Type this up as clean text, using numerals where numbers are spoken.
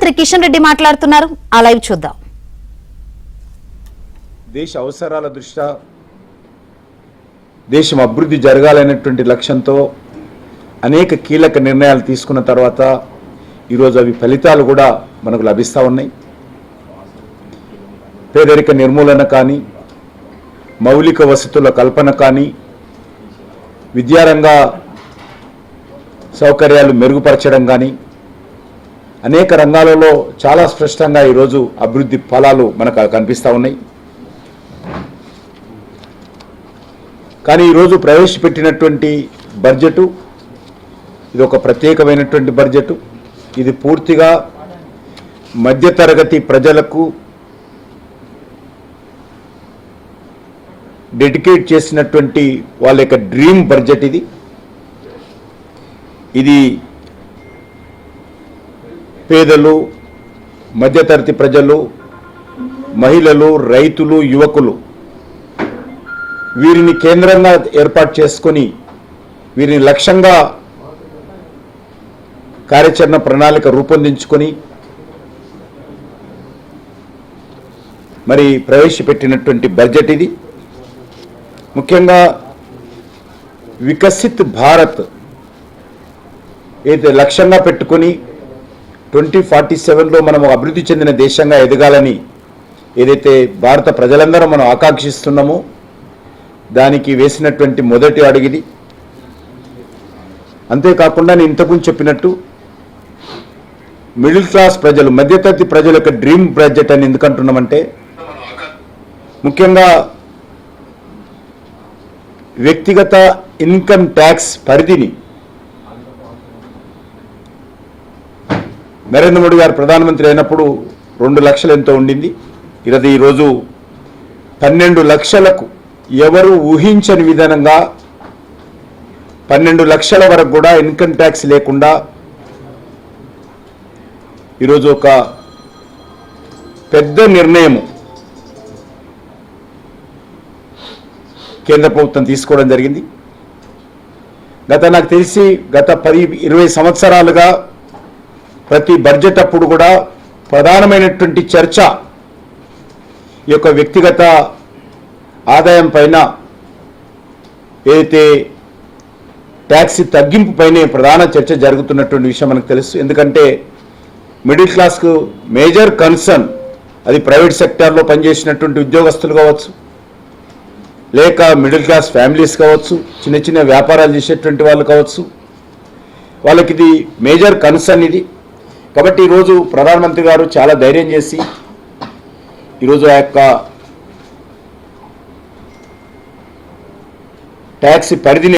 మంత్రి కిషన్ రెడ్డి మాట్లాడుతున్నారు. ఆ లైవ్ చూద్దాం. దేశ అవసరాల దృష్ట్యా దేశం అభివృద్ధి జరగాలనేటువంటి లక్ష్యంతో అనేక కీలక నిర్ణయాలు తీసుకున్న తర్వాత ఈరోజు అవి ఫలితాలు కూడా మనకు లభిస్తూ ఉన్నాయి. పేదరిక నిర్మూలన కానీ, మౌలిక వసతుల కల్పన కానీ, విద్యారంగ సౌకర్యాలు మెరుగుపరచడం కానీ, అనేక రంగాలలో చాలా స్పష్టంగా ఈరోజు అభివృద్ధి ఫలాలు మనకు కనిపిస్తూ ఉన్నాయి. కానీ ఈరోజు ప్రవేశపెట్టినటువంటి బడ్జెటు ఇది ఒక ప్రత్యేకమైనటువంటి బడ్జెటు. ఇది పూర్తిగా మధ్యతరగతి ప్రజలకు డెడికేట్ చేసినటువంటి వాళ్ళ యొక్క డ్రీమ్ బడ్జెట్ ఇది. ఇది పేదలు, మధ్యతరగతి ప్రజలు, మహిళలు, రైతులు, యువకులు వీరిని కేంద్రంగా ఏర్పాటు చేసుకొని వీరిని లక్ష్యంగా కార్యాచరణ ప్రణాళిక రూపొందించుకొని మరి ప్రవేశపెట్టినటువంటి బడ్జెట్ ఇది. ముఖ్యంగా వికసిత్ భారత్ ఏదైతే లక్ష్యంగా పెట్టుకొని 2047లో మనం అభివృద్ధి చెందిన దేశంగా ఎదగాలని ఏదైతే భారత ప్రజలందరూ మనం ఆకాంక్షిస్తున్నామో దానికి వేసినటువంటి మొదటి అడుగుది. అంతేకాకుండా నేను ఇంతకుముందు చెప్పినట్టు మిడిల్ క్లాస్ ప్రజలు, మధ్యతరగతి ప్రజల యొక్క డ్రీమ్ బడ్జెట్ అని ఎందుకంటున్నామంటే ముఖ్యంగా వ్యక్తిగత ఇన్కమ్ ట్యాక్స్ పరిధిని నరేంద్ర మోడీ గారు ప్రధానమంత్రి అయినప్పుడు 2 లక్షలు ఎంతో ఉండింది. ఈరోజు 12 లక్షలకు ఎవరు ఊహించని విధానంగా 12 లక్షల వరకు కూడా ఇన్కమ్ ట్యాక్స్ లేకుండా ఈరోజు ఒక పెద్ద నిర్ణయం కేంద్ర ప్రభుత్వం తీసుకోవడం జరిగింది. నాకు తెలిసి గత 10-20 సంవత్సరాలుగా ప్రతి బడ్జెట్ అప్పుడు కూడా ప్రధానమైనటువంటి చర్చ ఈ యొక్క వ్యక్తిగత ఆదాయం పైన ఏదైతే ట్యాక్స్ తగ్గింపు పైనే ప్రధాన చర్చ జరుగుతున్నటువంటి విషయం మనకు తెలుసు. ఎందుకంటే మిడిల్ క్లాస్కు మేజర్ కన్సర్న్ అది ప్రైవేట్ సెక్టార్లో పనిచేసినటువంటి ఉద్యోగస్తులు కావచ్చు, లేక మిడిల్ క్లాస్ ఫ్యామిలీస్ కావచ్చు, చిన్న చిన్న వ్యాపారాలు చేసేటువంటి వాళ్ళు కావచ్చు, వాళ్ళకి ఇది మేజర్ కన్సర్న్ ఇది. కాబట్టి ఈరోజు ప్రధానమంత్రి గారు చాలా ధైర్యం చేసి ఈరోజు ఆ యొక్క ట్యాక్స్ పరిధిని